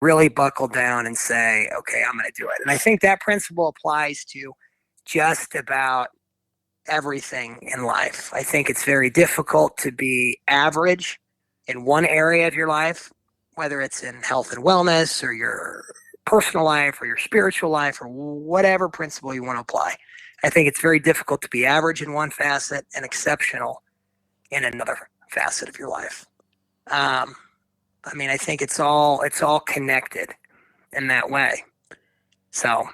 really buckle down and say, okay, I'm going to do it. And I think that principle applies to just about everything in life. I think it's very difficult to be average in one area of your life, whether it's in health and wellness or your personal life or your spiritual life or whatever principle you want to apply. I think it's very difficult to be average in one facet and exceptional in another facet of your life. I think it's all connected in that way. So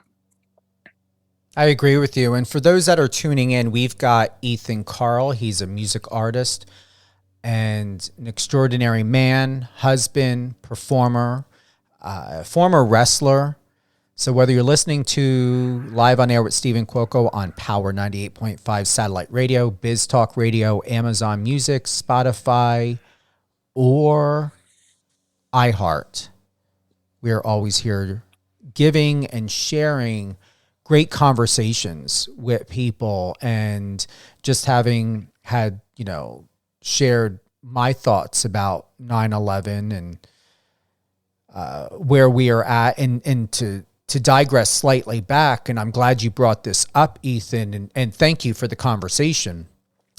I agree with you. And for those that are tuning in, we've got Ethan Carl. He's a music artist and an extraordinary man, husband, performer, former wrestler. So whether you're listening to Live on Air with Stephen Cuoco on Power 98.5 satellite radio, Biz Talk Radio, Amazon Music, Spotify, or iHeart, we are always here giving and sharing great conversations with people, and just having had, shared my thoughts about 9/11 and where we are at, and to digress slightly back, and I'm glad you brought this up, Ethan, and thank you for the conversation,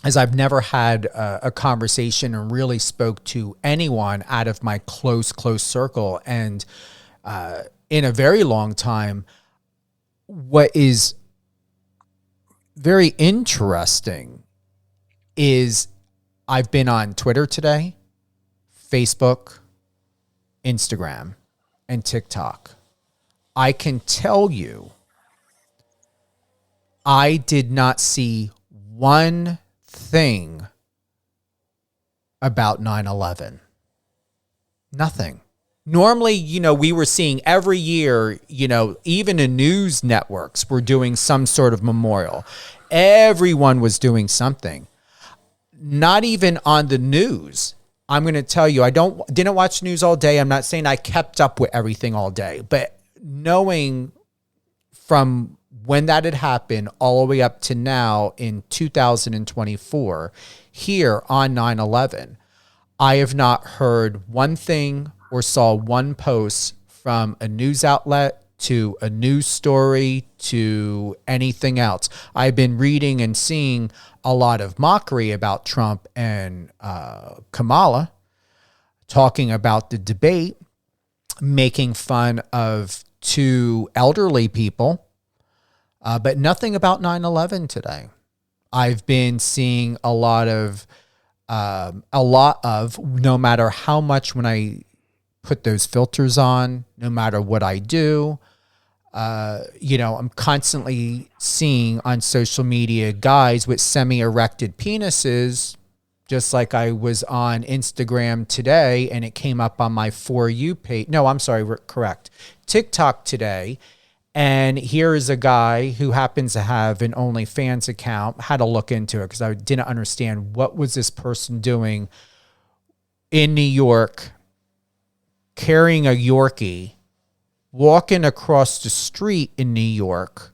as I've never had a conversation and really spoke to anyone out of my close circle, and in a very long time. What is very interesting is I've been on Twitter today, Facebook, Instagram, and TikTok. I can tell you, I did not see one thing about 9/11. Nothing. Normally, we were seeing every year, even in news networks were doing some sort of memorial. Everyone was doing something. Not even on the news. I'm going to tell you, I didn't watch news all day. I'm not saying I kept up with everything all day, but knowing from when that had happened all the way up to now in 2024, here on 9/11, I have not heard one thing or saw one post from a news outlet to a news story to anything else. I've been reading and seeing a lot of mockery about Trump and Kamala, talking about the debate, making fun of two elderly people, but nothing about 9/11 today. I've been seeing a lot of, no matter how much when I put those filters on, no matter what I do, I'm constantly seeing on social media guys with semi-erected penises, just like I was on Instagram today and it came up on my For You page. No, I'm sorry, correct. TikTok today. And here is a guy who happens to have an OnlyFans account. Had to look into it because I didn't understand what was this person doing in New York, carrying a Yorkie, walking across the street in New York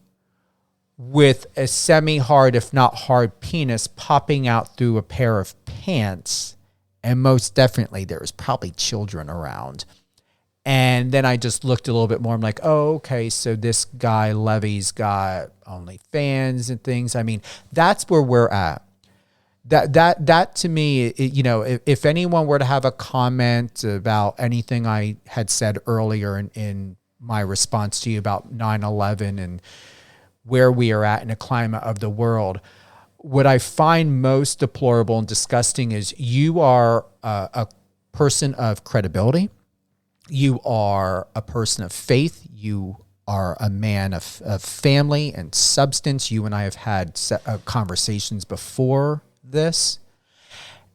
with a semi-hard, if not hard, penis popping out through a pair of pants. And most definitely there was probably children around. And then I just looked a little bit more. I'm like, oh, okay, so this guy, Levy's got OnlyFans and things. I mean, that's where we're at. That to me, if anyone were to have a comment about anything I had said earlier in my response to you about 9/11 and where we are at in the climate of the world, what I find most deplorable and disgusting is you are a person of credibility. You are a person of faith. You are a man of family and substance. You and I have had conversations before this.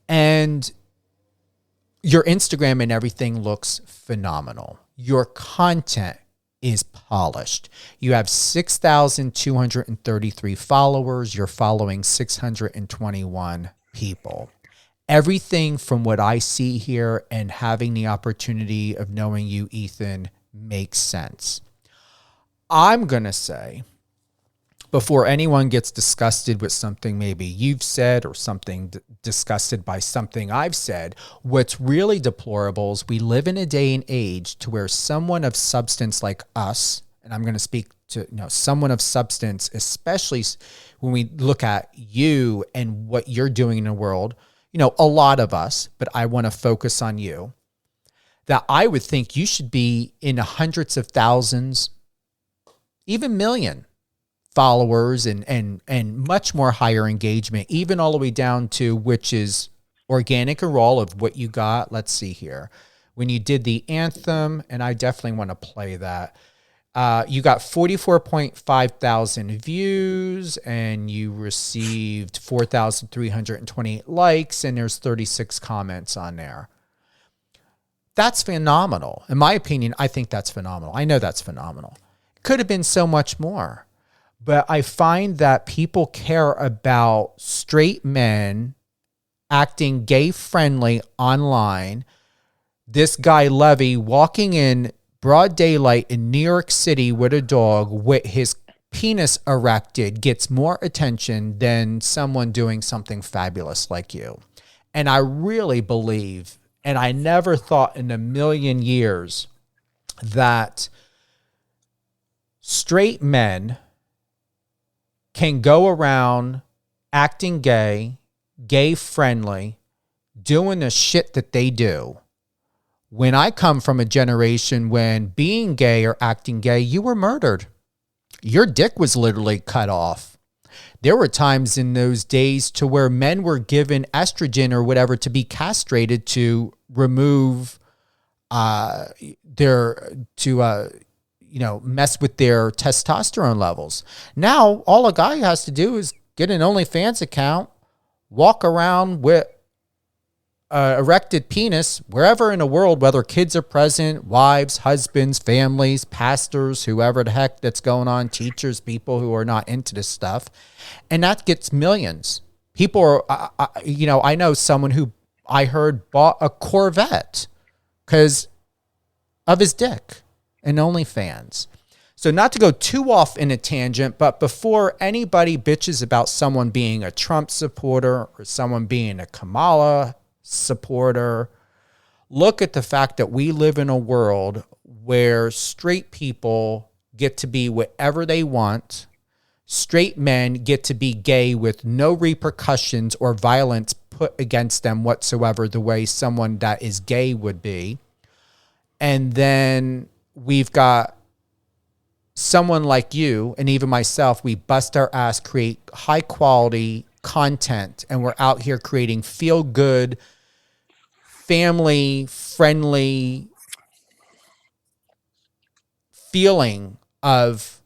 And your Instagram and everything looks phenomenal. Your content is polished. You have 6,233 followers. You're following 621 people. Everything from what I see here and having the opportunity of knowing you, Ethan, makes sense. I'm going to say before anyone gets disgusted with something maybe you've said or something disgusted by something I've said, what's really deplorable is we live in a day and age to where someone of substance like us, and I'm going to speak to someone of substance, especially when we look at you and what you're doing in the world, a lot of us, but I want to focus on you, that I would think you should be in the hundreds of thousands, even million followers and much more higher engagement, even all the way down to which is organic and raw of what you got. Let's see here. When you did the anthem, and I definitely want to play that, you got 44.5 thousand views and you received 4,328 likes and there's 36 comments on there. That's phenomenal. In my opinion, I think that's phenomenal. I know that's phenomenal. Could have been so much more. But I find that people care about straight men acting gay friendly online. This guy Levy walking in broad daylight in New York City with a dog with his penis erected gets more attention than someone doing something fabulous like you. And I really believe, and I never thought in a million years that straight men can go around acting gay, gay friendly, doing the shit that they do. When I come from a generation when being gay or acting gay, you were murdered. Your dick was literally cut off. There were times in those days to where men were given estrogen or whatever to be castrated to remove mess with their testosterone levels. Now, all a guy has to do is get an OnlyFans account, walk around with erected penis wherever in the world, whether kids are present, wives, husbands, families, pastors, whoever the heck that's going on, teachers, people who are not into this stuff. And that gets millions. People are, I know someone who I heard bought a Corvette because of his dick and OnlyFans. So not to go too off in a tangent, but before anybody bitches about someone being a Trump supporter or someone being a Kamala supporter, look at the fact that we live in a world where straight people get to be whatever they want. Straight men get to be gay with no repercussions or violence put against them whatsoever, the way someone that is gay would be. And then we've got someone like you and even myself, we bust our ass, create high quality content, and we're out here creating feel good, family friendly feeling of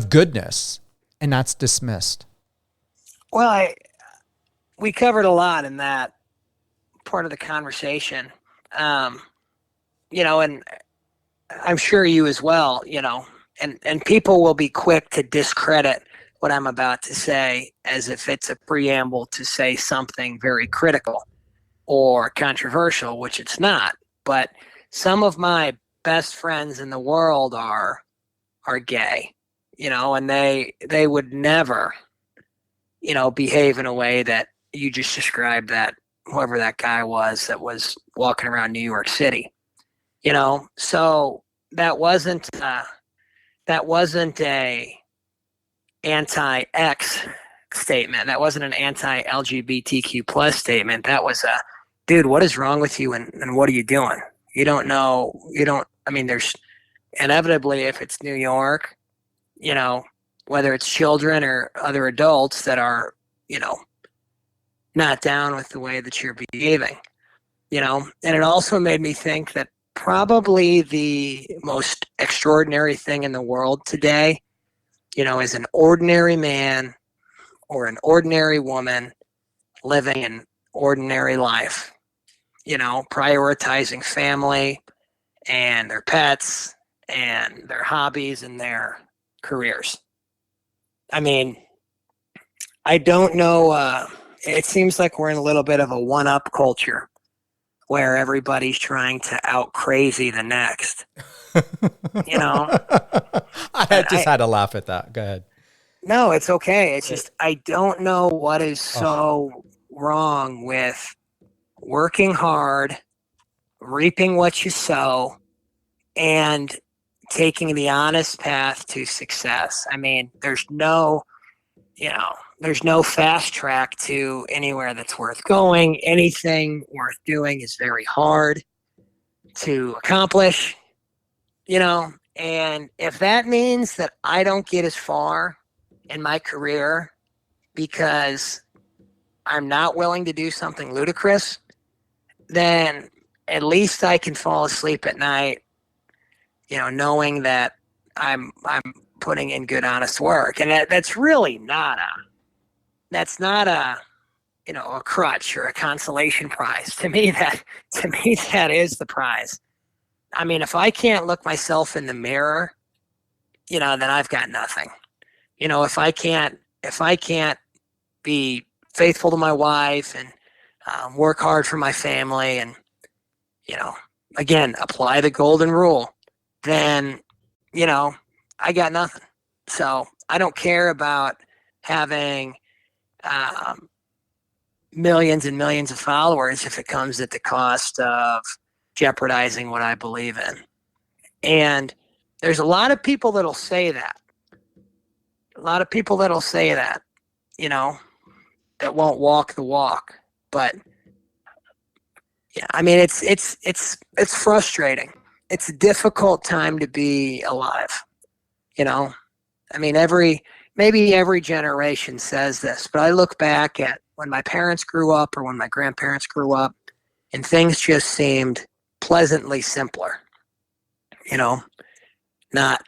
goodness, and that's dismissed. Well, we covered a lot in that part of the conversation, and I'm sure you as well, and people will be quick to discredit what I'm about to say as if it's a preamble to say something very critical or controversial, which it's not. But some of my best friends in the world are gay, and they would never, behave in a way that you just described, that whoever that guy was that was walking around New York City, so that wasn't a anti-X statement. That wasn't an anti-LGBTQ plus statement. That was a, dude, what is wrong with you and what are you doing? There's inevitably, if it's New York, whether it's children or other adults that are, not down with the way that you're behaving, and it also made me think that probably the most extraordinary thing in the world today, is an ordinary man or an ordinary woman living an ordinary life, prioritizing family and their pets and their hobbies and their careers. I don't know. It seems like we're in a little bit of a one-up culture where everybody's trying to out crazy the next. I just had to laugh at that. Go ahead. No, it's okay. It's just, I don't know what is Oh, so wrong with working hard, reaping what you sow, and taking the honest path to success. I mean, there's no fast track to anywhere that's worth going. Anything worth doing is very hard to accomplish, and if that means that I don't get as far in my career because I'm not willing to do something ludicrous, then at least I can fall asleep at night, knowing that I'm putting in good, honest work, and that's not a crutch or a consolation prize. To me, that is the prize. I mean, if I can't look myself in the mirror, then I've got nothing. If I can't be faithful to my wife and work hard for my family and, you know, again, apply the golden rule, then, you know, I got nothing. So I don't care about having um, millions and millions of followers if it comes at the cost of jeopardizing what I believe in. And there's a lot of people that'll say that. A lot of people that'll say that, you know, that won't walk the walk. But yeah, I mean, it's frustrating. It's a difficult time to be alive. You know, I mean, maybe every generation says this, but I look back at when my parents grew up or when my grandparents grew up, and things just seemed pleasantly simpler. You know, not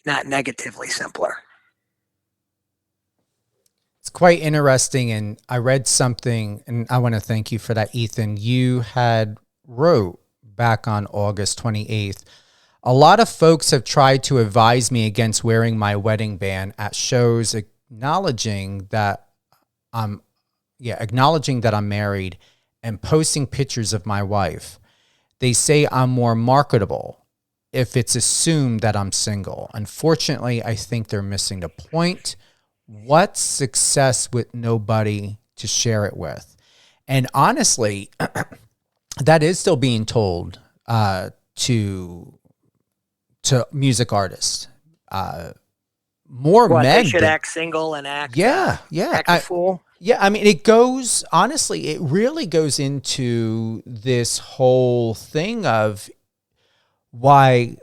not negatively simpler. it's quite interesting. And I read something, and I want to thank you for that, Ethan. You had wrote back on August 28th. A lot of folks have tried to advise me against wearing my wedding band at shows, I'm, acknowledging that I'm married and posting pictures of my wife. They say I'm more marketable if it's assumed that I'm single. Unfortunately, I think they're missing the point. What's success with nobody to share it with? And honestly, that is still being told to music artists. More What, they men should than act single and act yeah, yeah. act a fool? Yeah, I mean, it goes, honestly, it really goes into this whole thing of why,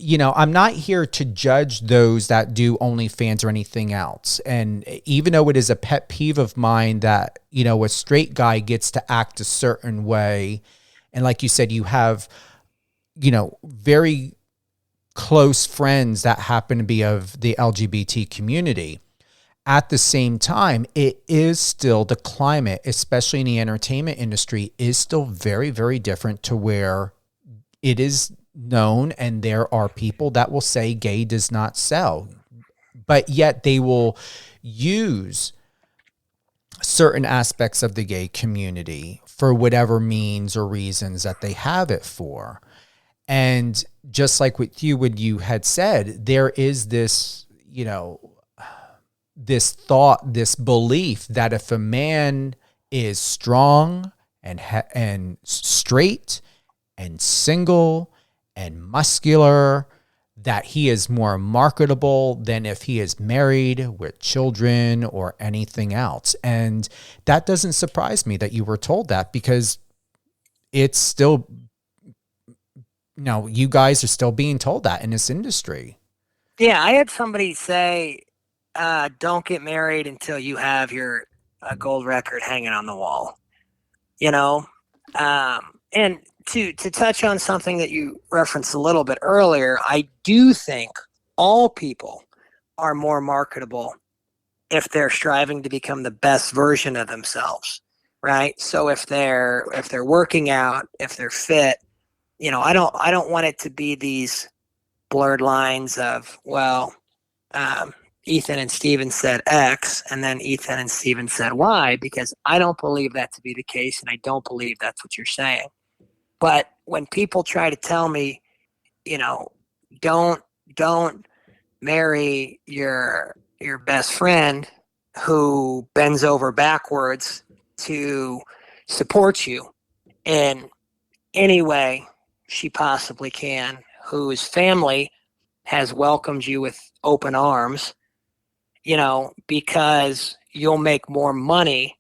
I'm not here to judge those that do OnlyFans or anything else. And even though it is a pet peeve of mine that, a straight guy gets to act a certain way, and like you said, you have, very close friends that happen to be of the LGBT community. At the same time, it is still the climate, especially in the entertainment industry, is still very, very different to where it is known. And there are people that will say gay does not sell, but yet they will use certain aspects of the gay community for whatever means or reasons that they have it for. And just like with you, when you had said, there is this, this thought, this belief that if a man is strong and straight and single and muscular, that he is more marketable than if he is married with children or anything else. And that doesn't surprise me that you were told that, because it's still, you guys are still being told that in this industry. Yeah, I had somebody say, "Don't get married until you have your gold record hanging on the wall." You know, and to touch on something that you referenced a little bit earlier, I do think all people are more marketable if they're striving to become the best version of themselves, right? So if they're working out, if they're fit, I don't want it to be these blurred lines of, well, Ethan and Steven said X, and then Ethan and Steven said Y, because I don't believe that to be the case, and I don't believe that's what you're saying. But when people try to tell me, you know, don't marry your best friend who bends over backwards to support you in any way she possibly can, whose family has welcomed you with open arms, because you'll make more money,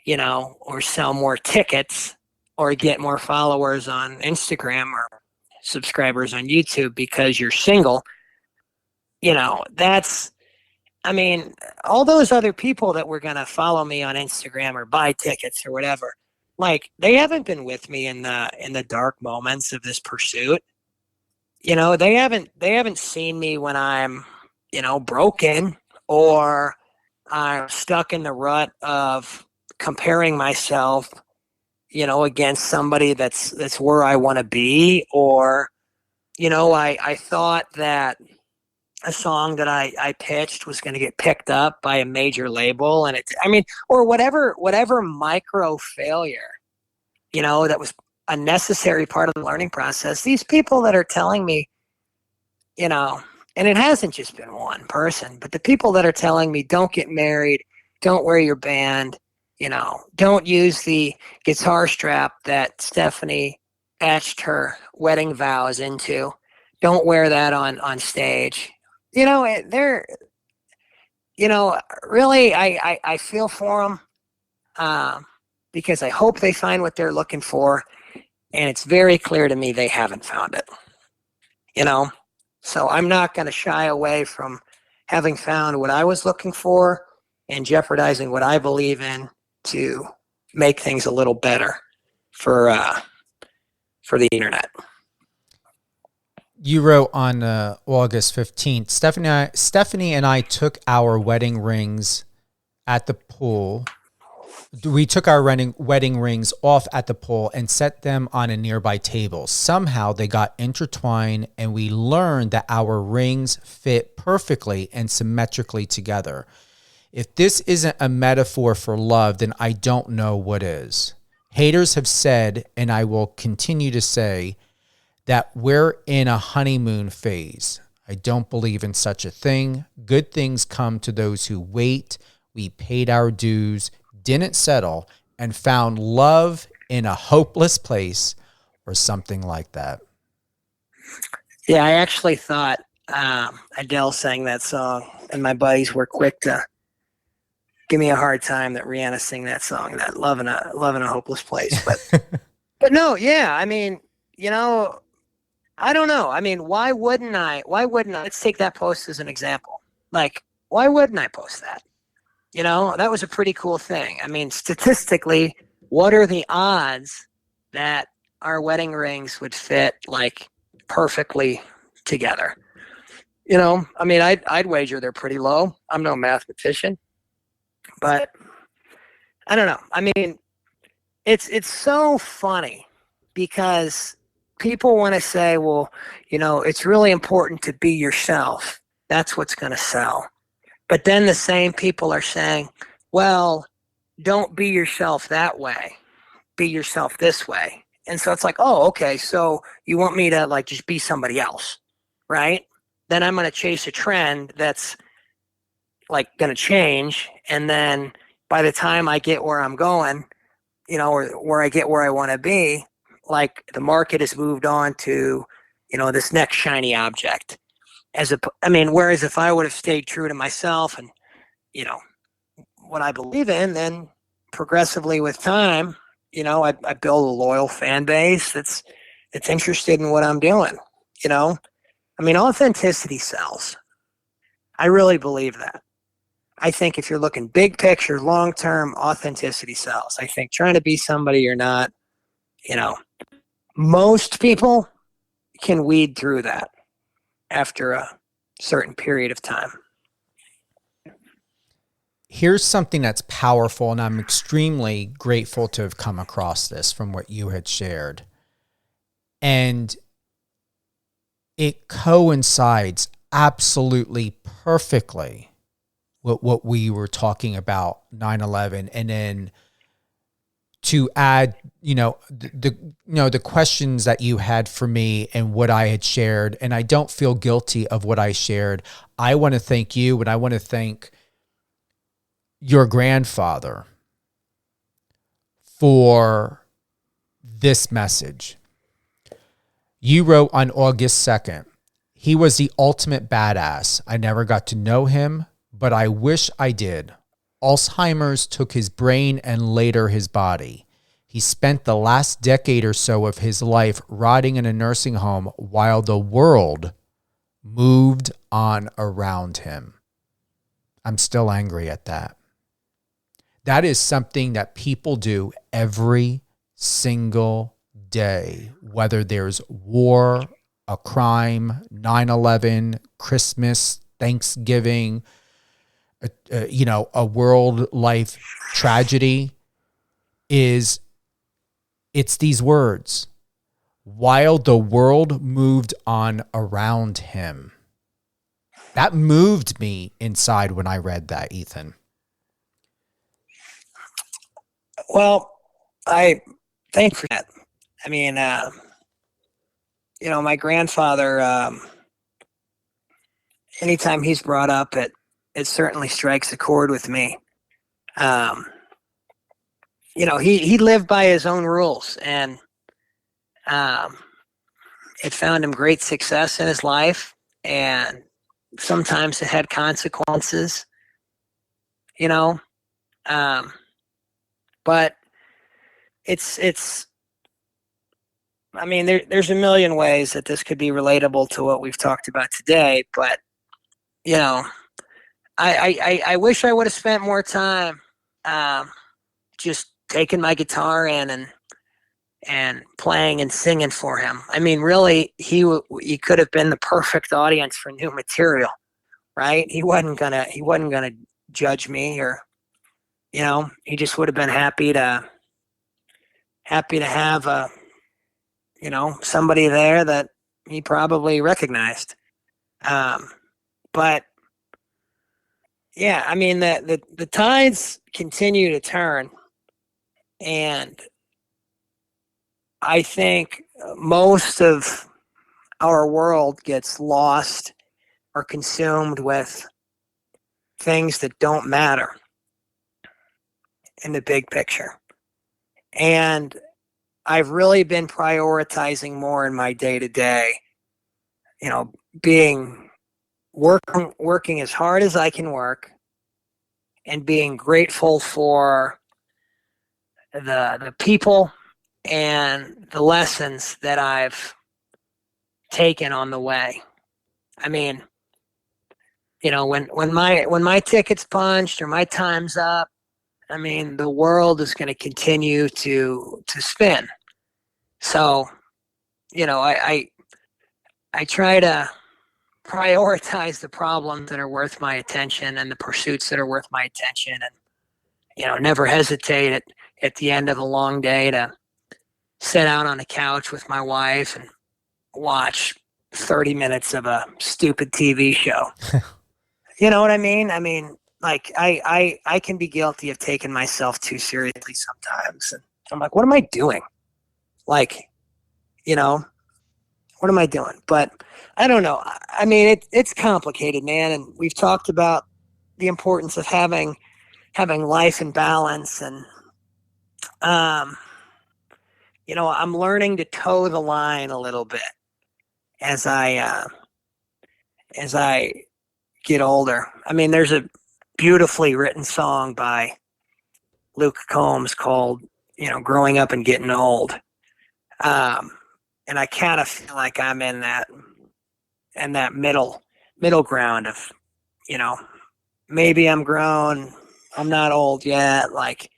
or sell more tickets or get more followers on Instagram or subscribers on YouTube because you're single. That's, I mean, all those other people that were going to follow me on Instagram or buy tickets or whatever, like they haven't been with me in the dark moments of this pursuit. They haven't seen me when I'm, broken, or I'm stuck in the rut of comparing myself, against somebody that's where I want to be, or, I thought that a song that I pitched was going to get picked up by a major label, and or whatever micro failure, that was a necessary part of the learning process. These people that are telling me, and it hasn't just been one person, but the people that are telling me, don't get married, don't wear your band, don't use the guitar strap that Stephanie etched her wedding vows into. Don't wear that on stage. They're, really, I feel for them, because I hope they find what they're looking for. And it's very clear to me they haven't found it, So I'm not going to shy away from having found what I was looking for and jeopardizing what I believe in to make things a little better for the internet. You wrote on August 15th, Stephanie and I took our wedding rings at the pool. We took our wedding rings off at the pool and set them on a nearby table. Somehow they got intertwined, and we learned that our rings fit perfectly and symmetrically together. If this isn't a metaphor for love, then I don't know what is. Haters have said, and I will continue to say, that we're in a honeymoon phase. I don't believe in such a thing. Good things come to those who wait. We paid our dues, didn't settle, and found love in a hopeless place, or something like that. Yeah, I actually thought Adele sang that song, and my buddies were quick to give me a hard time that Rihanna sang that song, that love in a hopeless place. But no, yeah, I don't know. Why wouldn't I? Let's take that post as an example. Like, why wouldn't I post that? That was a pretty cool thing. Statistically, what are the odds that our wedding rings would fit like perfectly together? I'd wager they're pretty low. I'm no mathematician, but I don't know. It's so funny because people want to say, well, it's really important to be yourself. That's what's going to sell. But then the same people are saying, well, don't be yourself that way. Be yourself this way. And so it's like, oh, okay, so you want me to like just be somebody else, right? Then I'm going to chase a trend that's like going to change. And then by the time I get where I'm going, or where I get where I want to be, like the market has moved on to, this next shiny object. Whereas if I would have stayed true to myself and, what I believe in, then progressively with time, I build a loyal fan base that's interested in what I'm doing. Authenticity sells. I really believe that. I think if you're looking big picture, long term, authenticity sells. I think trying to be somebody you're not, most people can weed through that after a certain period of time. Here's something that's powerful, and I'm extremely grateful to have come across this from what you had shared. And it coincides absolutely perfectly with what we were talking about 9/11, and then to add, the questions that you had for me and what I had shared, and I don't feel guilty of what I shared. I want to thank you, and I want to thank your grandfather for this message. You wrote on August 2nd, "He was the ultimate badass. I never got to know him, but I wish I did. Alzheimer's took his brain and later his body. He spent the last decade or so of his life rotting in a nursing home while the world moved on around him." I'm still angry at that. That is something that people do every single day, whether there's war, a crime, 9/11, Christmas, Thanksgiving, a world life tragedy. It's these words: while the world moved on around him. That moved me inside when I read that, Ethan. Well, I thank you for that. I mean, my grandfather, anytime he's brought up, it certainly strikes a chord with me. He lived by his own rules, and it found him great success in his life, and sometimes it had consequences, but it's there's a million ways that this could be relatable to what we've talked about today, but I wish I would have spent more time just taking my guitar in and playing and singing for him. I mean, really, he could have been the perfect audience for new material, right? He wasn't gonna judge me, or he just would have been happy to have somebody there that he probably recognized. But yeah, I mean, the tides continue to turn, and I think most of our world gets lost or consumed with things that don't matter in the big picture. And I've really been prioritizing more in my day-to-day, working as hard as I can work, and being grateful for the people and the lessons that I've taken on the way. I mean, when my ticket's punched or my time's up, I mean, the world is going to continue to spin. So, I try to prioritize the problems that are worth my attention and the pursuits that are worth my attention, and never hesitate at the end of a long day to sit out on the couch with my wife and watch 30 minutes of a stupid TV show. You know what I mean? I mean, like, I can be guilty of taking myself too seriously sometimes. And I'm like, what am I doing? Like, what am I doing? But I don't know. I mean, it's complicated, man. And we've talked about the importance of having life in balance. And, I'm learning to toe the line a little bit as I get older. I mean, there's a beautifully written song by Luke Combs called, Growing Up and Getting Old. And I kind of feel like I'm in that middle ground of, maybe I'm grown, I'm not old yet. Like,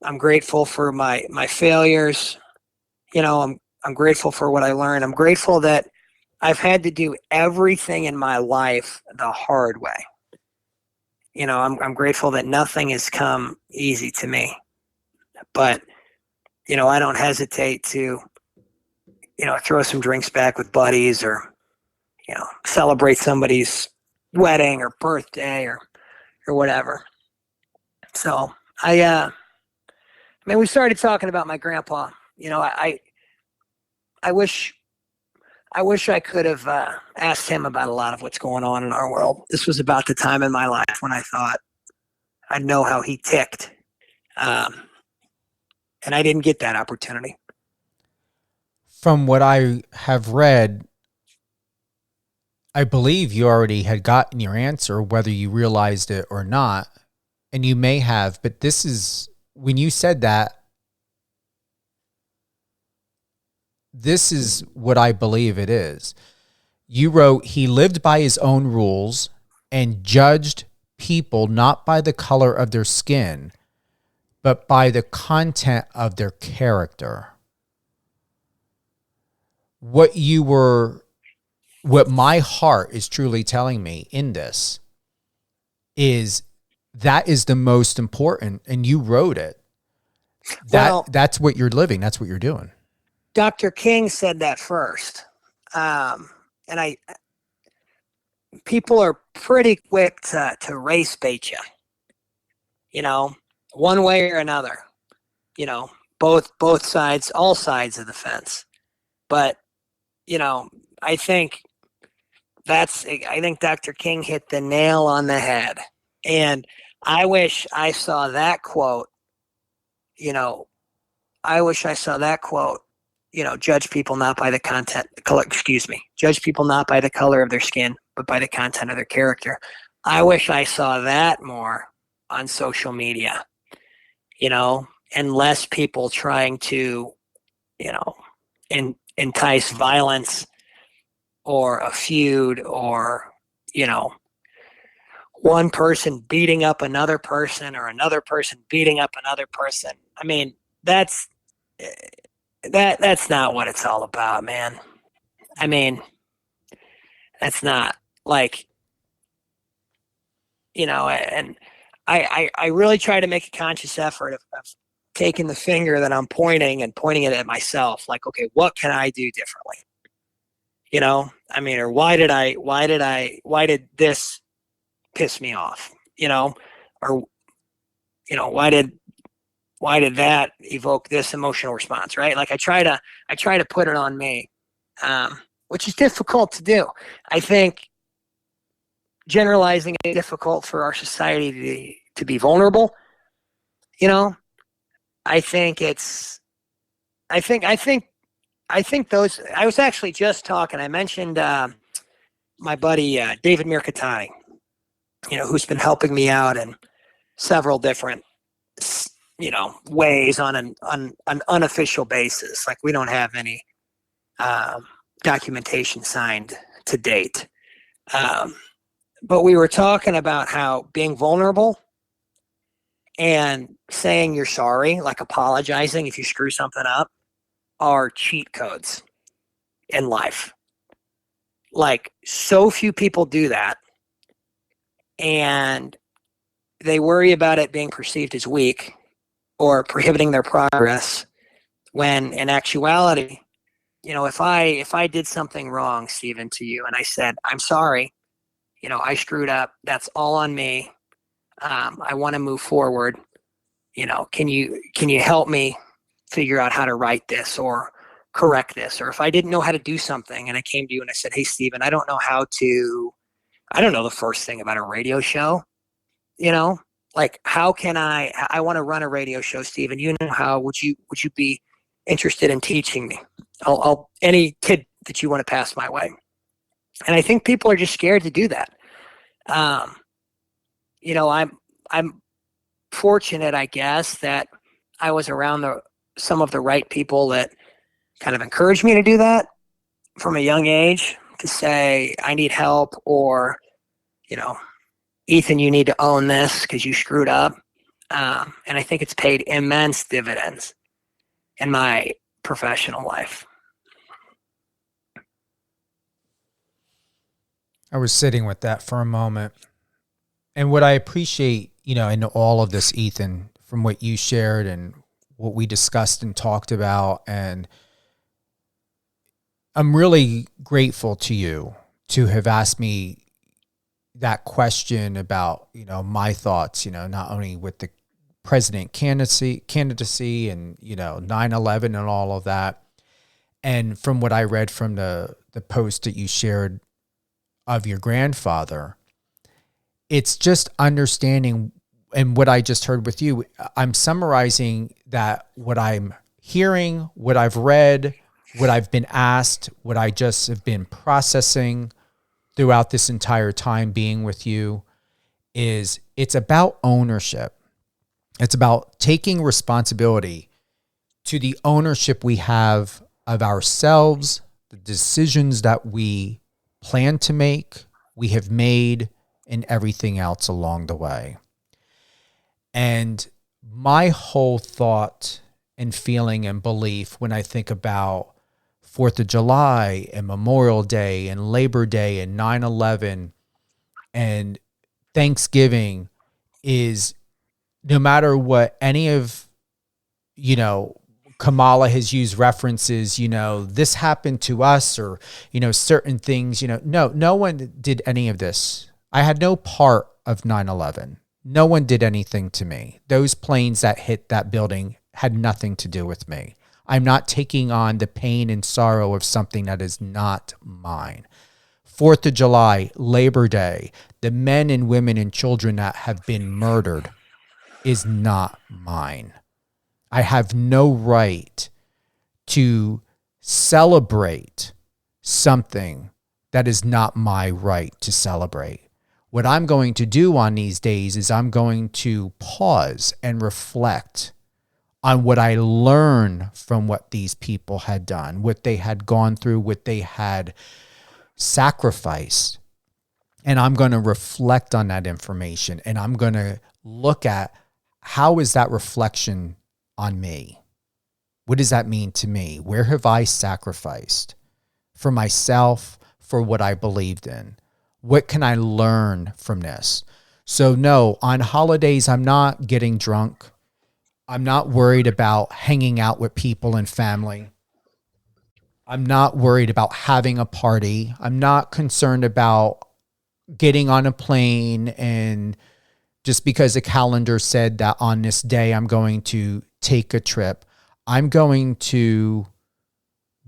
I'm grateful for my failures. I'm grateful for what I learned. I'm grateful that I've had to do everything in my life the hard way. I'm grateful that nothing has come easy to me. But, I don't hesitate to, throw some drinks back with buddies, or, celebrate somebody's wedding or birthday or whatever. So I I mean, we started talking about my grandpa. I wish I could have asked him about a lot of what's going on in our world. This was about the time in my life when I thought I'd know how he ticked, um, and I didn't get that opportunity. From what I have read, I believe you already had gotten your answer, whether you realized it or not, and you may have. But this is when you said that. This is what I believe it is. You wrote, he lived by his own rules and judged people not by the color of their skin, but by the content of their character. What my heart is truly telling me in this is that is the most important, and you wrote it. That's what you're living. That's what you're doing. Dr. King said that first. And people are pretty quick to race bait you, one way or another, both sides, all sides of the fence. But, I think Dr. King hit the nail on the head. And I wish I saw that quote, judge people not by the judge people not by the color of their skin, but by the content of their character. I wish I saw that more on social media, and less people trying to, entice violence or a feud or, one person beating up another person or another person beating up another person. I mean, that's not what it's all about, man. I mean, that's not like, and I really try to make a conscious effort of taking the finger that I'm pointing and pointing it at myself. Like, okay, what can I do differently? I mean, or why did this piss me off? Or, why did that evoke this emotional response, right? Like I try to put it on me, which is difficult to do. I think generalizing is difficult for our society to be vulnerable. I think those, I was actually just talking, I mentioned my buddy David Mirkatani, who's been helping me out in several different ways on an unofficial basis. Like we don't have any documentation signed to date. But we were talking about how being vulnerable and saying you're sorry, like apologizing if you screw something up, are cheat codes in life. Like so few people do that. And they worry about it being perceived as weak or prohibiting their progress, when in actuality, if I did something wrong, Stephen, to you, and I said, I'm sorry, I screwed up, that's all on me, I want to move forward, can you help me figure out how to write this or correct this? Or if I didn't know how to do something and I came to you and I said, hey, Stephen, I don't know the first thing about a radio show, like how can I want to run a radio show, Stephen, how would you be interested in teaching me? I'll any kid that you want to pass my way. And I think people are just scared to do that. I'm fortunate, I guess, that I was around some of the right people that kind of encouraged me to do that from a young age, to say, I need help, or, Ethan, you need to own this because you screwed up. And I think it's paid immense dividends in my professional life. I was sitting with that for a moment. And what I appreciate, in all of this, Ethan, from what you shared and what we discussed and talked about, and I'm really grateful to you to have asked me that question about, my thoughts, not only with the president candidacy and, 9/11 and all of that. And from what I read from the post that you shared of your grandfather, it's just understanding, and what I just heard with you, I'm summarizing that what I'm hearing, what I've read, what I've been asked, what I just have been processing throughout this entire time being with you is it's about ownership. It's about taking responsibility to the ownership we have of ourselves, the decisions that we plan to make, we have made, and everything else along the way. And my whole thought and feeling and belief when I think about 4th of July and Memorial Day and Labor Day and 9/11 and Thanksgiving is, no matter what any of, Kamala has used references, this happened to us, or, certain things, no one did any of this. I had no part of 9/11. No one did anything to me. Those planes that hit that building had nothing to do with me. I'm not taking on the pain and sorrow of something that is not mine. 4th of July, Labor Day, the men and women and children that have been murdered is not mine. I have no right to celebrate something that is not my right to celebrate. What I'm going to do on these days is I'm going to pause and reflect on what I learned from what these people had done, what they had gone through, what they had sacrificed. And I'm going to reflect on that information, and I'm going to look at how is that reflection on me? What does that mean to me? Where have I sacrificed for myself, for what I believed in? What can I learn from this? So no, on holidays, I'm not getting drunk. I'm not worried about hanging out with people and family. I'm not worried about having a party. I'm not concerned about getting on a plane and just because the calendar said that on this day I'm going to take a trip. I'm going to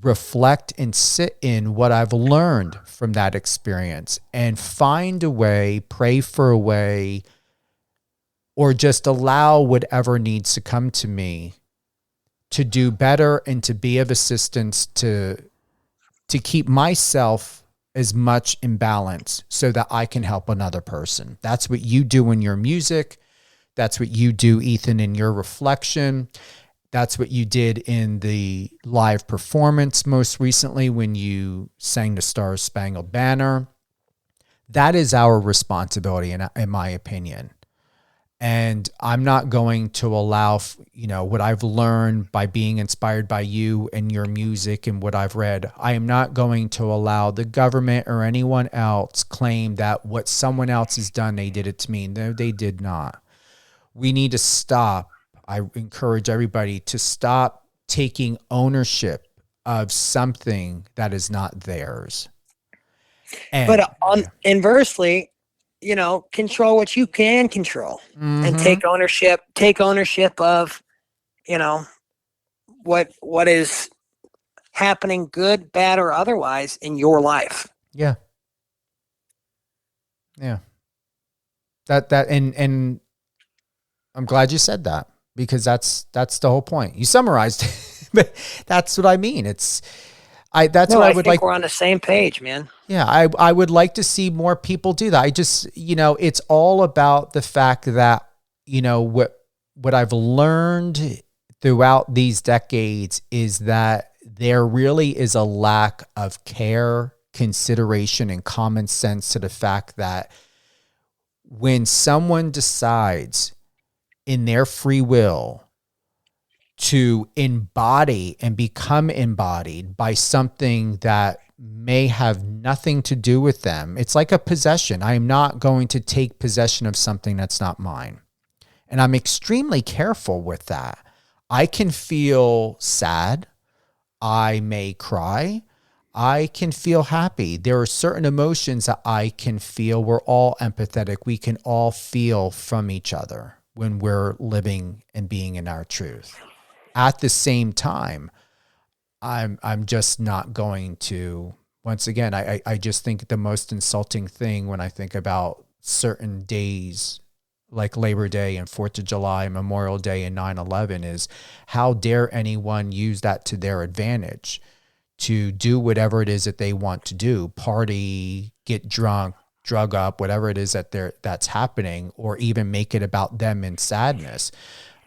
reflect and sit in what I've learned from that experience and find a way, pray for a way, or just allow whatever needs to come to me to do better and to be of assistance to keep myself as much in balance so that I can help another person. That's what you do in your music. That's what you do, Ethan, in your reflection. That's what you did in the live performance most recently when you sang the Star Spangled Banner. That is our responsibility, in my opinion. And I'm not going to allow, what I've learned by being inspired by you and your music and what I've read. I am not going to allow the government or anyone else claim that what someone else has done, they did it to me. No, they did not. We need to stop. I encourage everybody to stop taking ownership of something that is not theirs. But inversely, control what you can control, and take ownership of, what is happening, good, bad, or otherwise in your life. Yeah. Yeah. And I'm glad you said that, because that's the whole point. You summarized it, but that's what I mean. I would like. We're on the same page, man. Yeah, I would like to see more people do that. I just, it's all about the fact that, what I've learned throughout these decades is that there really is a lack of care, consideration, and common sense to the fact that when someone decides in their free will to embody and become embodied by something that may have nothing to do with them, it's like a possession. I am not going to take possession of something that's not mine. And I'm extremely careful with that. I can feel sad. I may cry. I can feel happy. There are certain emotions that I can feel. We're all empathetic. We can all feel from each other. when we're living and being in our truth. At the same time, I'm just not going to, once again, I just think the most insulting thing when I think about certain days like Labor Day and 4th of July, Memorial Day and 9/11 is how dare anyone use that to their advantage to do whatever it is that they want to do, party, get drunk, drug up, whatever it is that's happening, or even make it about them in sadness.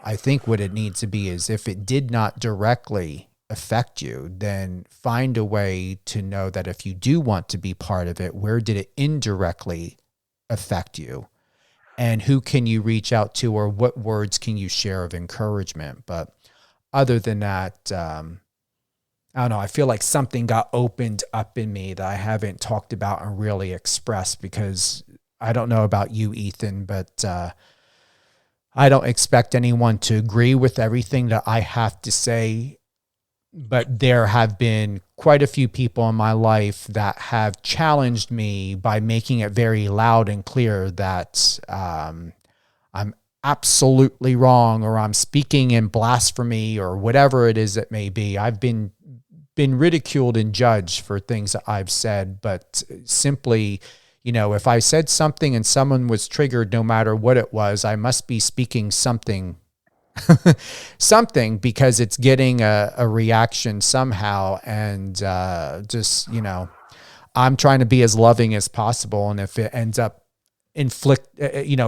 I think what it needs to be is if it did not directly affect you, then find a way to know that if you do want to be part of it, where did it indirectly affect you? And who can you reach out to, or what words can you share of encouragement? But other than that, I don't know. I feel like something got opened up in me that I haven't talked about and really expressed, because I don't know about you, Ethan, but I don't expect anyone to agree with everything that I have to say. But there have been quite a few people in my life that have challenged me by making it very loud and clear that I'm absolutely wrong, or I'm speaking in blasphemy, or whatever it is that may be. I've been ridiculed and judged for things that I've said, but simply, if I said something and someone was triggered, no matter what it was, I must be speaking something because it's getting a reaction somehow. And I'm trying to be as loving as possible. And if it ends up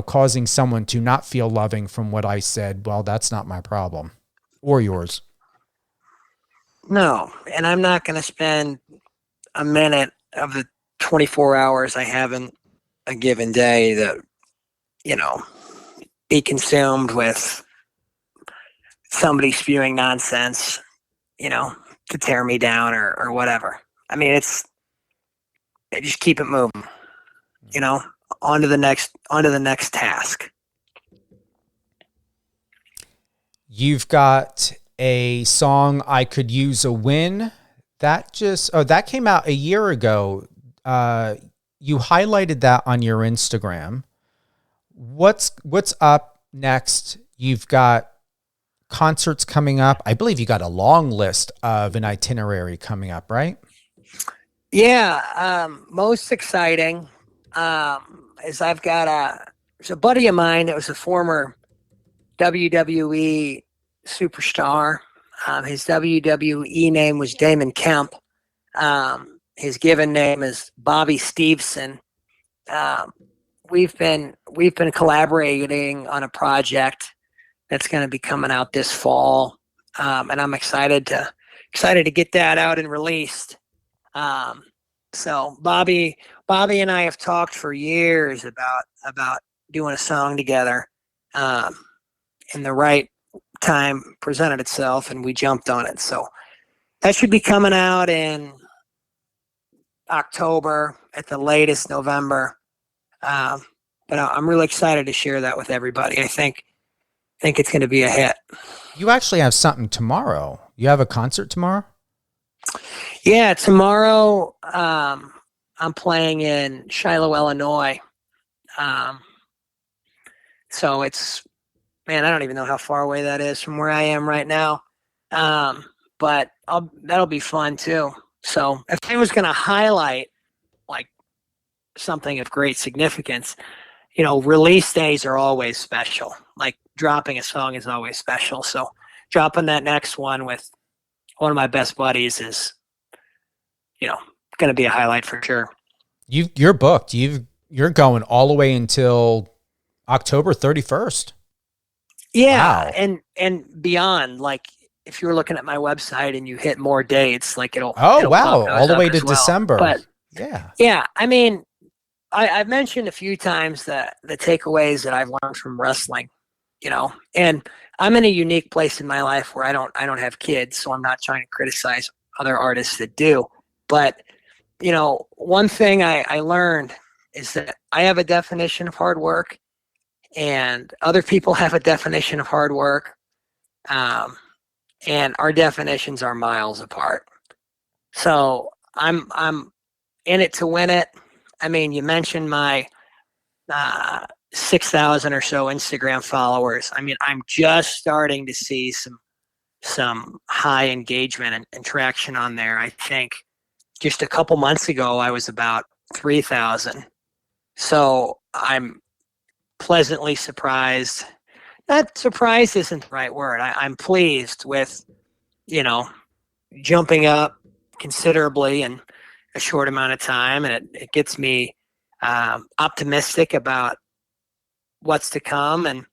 causing someone to not feel loving from what I said, well, that's not my problem or yours. No, and I'm not going to spend a minute of the 24 hours I have in a given day to, be consumed with somebody spewing nonsense, to tear me down or whatever. I mean, just keep it moving, on to the next task. You've got a song, I Could Use a Win. That came out a year ago. You highlighted that on your Instagram. What's up next? You've got concerts coming up. I believe you got a long list of an itinerary coming up, right? Yeah. Most exciting is I've got there's a buddy of mine that was a former WWE superstar. His WWE name was Damon Kemp. His given name is Bobby Steveson. We've been collaborating on a project that's going to be coming out this fall, and I'm excited to get that out and released. So Bobby and I have talked for years about doing a song together, and the right time presented itself, and we jumped on it. So that should be coming out in October, at the latest November. But I'm really excited to share that with everybody. I think it's going to be a hit. You actually have something tomorrow. You have a concert tomorrow? Yeah, tomorrow I'm playing in Shiloh, Illinois. So it's, man, I don't even know how far away that is from where I am right now. But that'll be fun too. So if I was going to highlight like something of great significance, release days are always special. Like dropping a song is always special. So dropping that next one with one of my best buddies is, going to be a highlight for sure. You're booked. You're going all the way until October 31st. Yeah. Wow. And beyond, like if you're looking at my website and you hit more dates, like it'll wow, all the way to well. December. But yeah. I mean, I've mentioned a few times that the takeaways that I've learned from wrestling, and I'm in a unique place in my life where I don't have kids, so I'm not trying to criticize other artists that do. But, one thing I learned is that I have a definition of hard work, and other people have a definition of hard work. And our definitions are miles apart. So I'm in it to win it. I mean, you mentioned my 6,000 or so Instagram followers. I mean, I'm just starting to see some high engagement and traction on there. I think just a couple months ago, I was about 3,000. So I'm pleasantly surprised. Not surprised isn't the right word. I'm pleased with, you know, jumping up considerably in a short amount of time. And it gets me optimistic about what's to come, and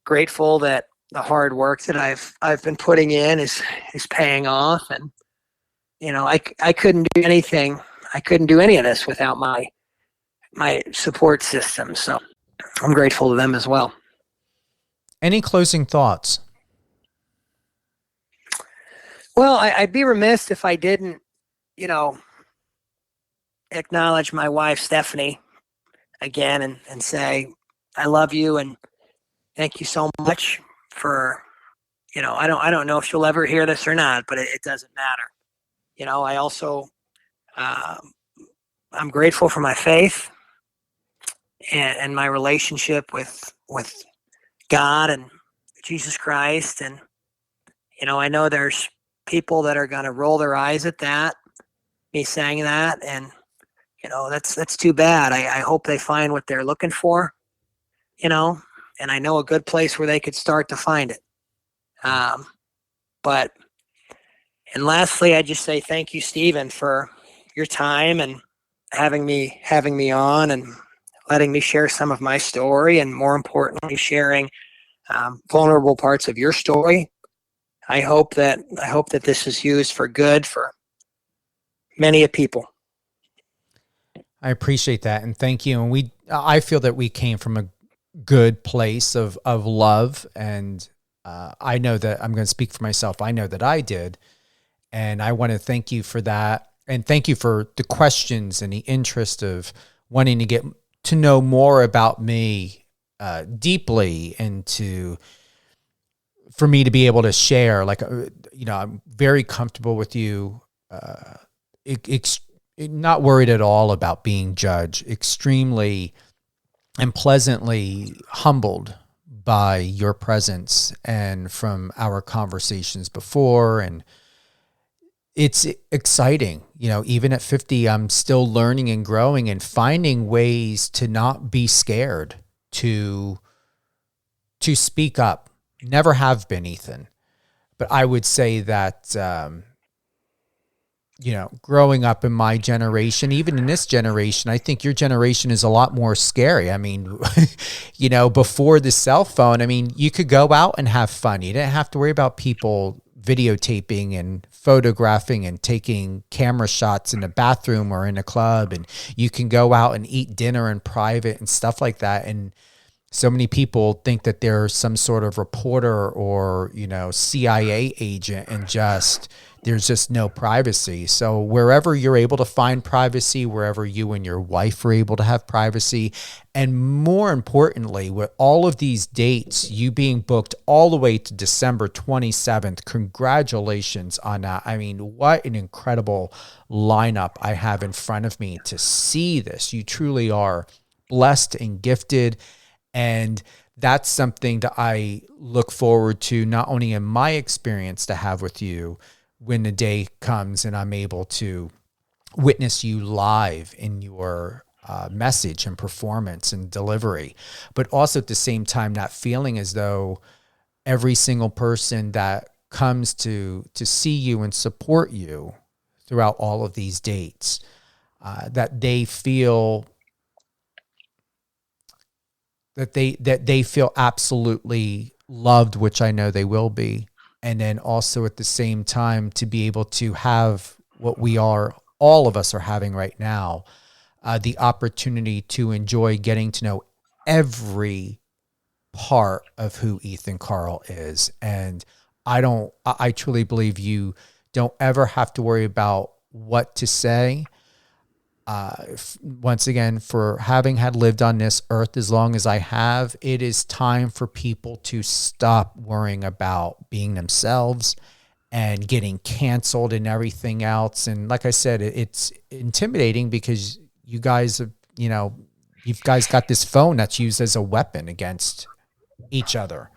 grateful that the hard work that I've been putting in is paying off. And I couldn't do anything. I couldn't do any of this without my support system. So I'm grateful to them as well. Any closing thoughts? Well, I'd be remiss if I didn't, you know, acknowledge my wife Stephanie again and say I love you and thank you so much for, I don't know if she'll ever hear this or not, but it doesn't matter. I also I'm grateful for my faith and my relationship with God and Jesus Christ. And I know there's people that are going to roll their eyes at that, me saying that, and that's too bad. I hope they find what they're looking for, and I know a good place where they could start to find it. But lastly, I just say thank you, Stephen, for your time and having me on and letting me share some of my story, and more importantly, sharing vulnerable parts of your story. I hope that this is used for good for many people. I appreciate that, and thank you. And I feel that we came from a good place of love, and I know that I'm going to speak for myself. I know that I did, and I want to thank you for that, and thank you for the questions and the interest of wanting to get to know more about me deeply, and for me to be able to share. Like, I'm very comfortable with you. Not worried at all about being judged. Extremely and pleasantly humbled by your presence and from our conversations before. And it's exciting. Even at 50, I'm still learning and growing and finding ways to not be scared to speak up. Never have been, Ethan. But I would say that, growing up in my generation, even in this generation, I think your generation is a lot more scary. I mean, before the cell phone, I mean, you could go out and have fun. You didn't have to worry about people videotaping and photographing and taking camera shots in the bathroom or in a club. And you can go out and eat dinner in private and stuff like that. And so many people think that they're some sort of reporter or, CIA agent, and there's just no privacy. So wherever you're able to find privacy, wherever you and your wife are able to have privacy, and more importantly, with all of these dates, you being booked all the way to December 27th, congratulations on that. I mean, what an incredible lineup I have in front of me to see this. You truly are blessed and gifted. And that's something that I look forward to, not only in my experience to have with you when the day comes and I'm able to witness you live in your message and performance and delivery, but also at the same time, not feeling as though every single person that comes to see you and support you throughout all of these dates, that they feel that they feel absolutely loved, which I know they will be. And then also at the same time, to be able to have what all of us are having right now, the opportunity to enjoy getting to know every part of who Ethan Carl is. And I truly believe you don't ever have to worry about what to say. Once again, for having had lived on this earth as long as I have, it is time for people to stop worrying about being themselves and getting canceled and everything else. And like I said, it's intimidating because you guys have, You guys got this phone that's used as a weapon against each other.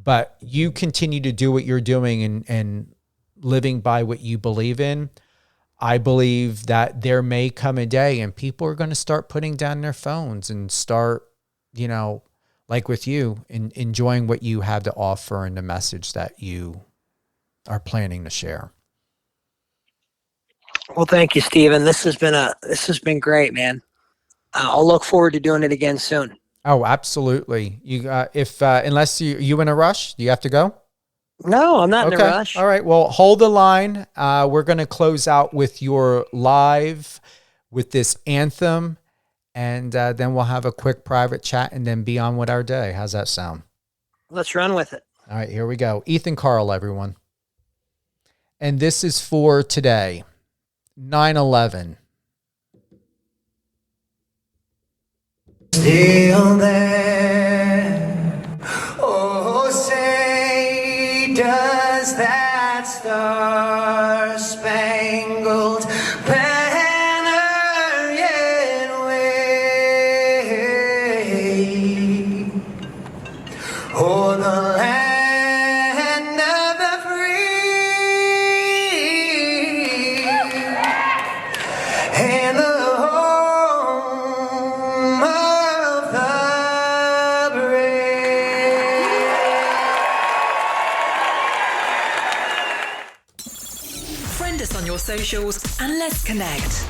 But you continue to do what you're doing and living by what you believe in. I believe that there may come a day and people are going to start putting down their phones and start, you know, like with you, enjoying what you have to offer and the message that you are planning to share. Well, thank you, Stephen. This has been great, man. I'll look forward to doing it again soon. Oh, absolutely. You, unless you in a rush, do you have to go? No, I'm not in a rush. All right. Well, hold the line. We're going to close out with your live with this anthem, and then we'll have a quick private chat and then be on with our day. How's that sound? Let's run with it. All right, here we go. Ethan Carl, everyone. And this is for today, 9/11. Still there, oh say, does that star-spangled banner yet wave o'er the land of the free and the home of the brave? Friend us on your socials and let's connect.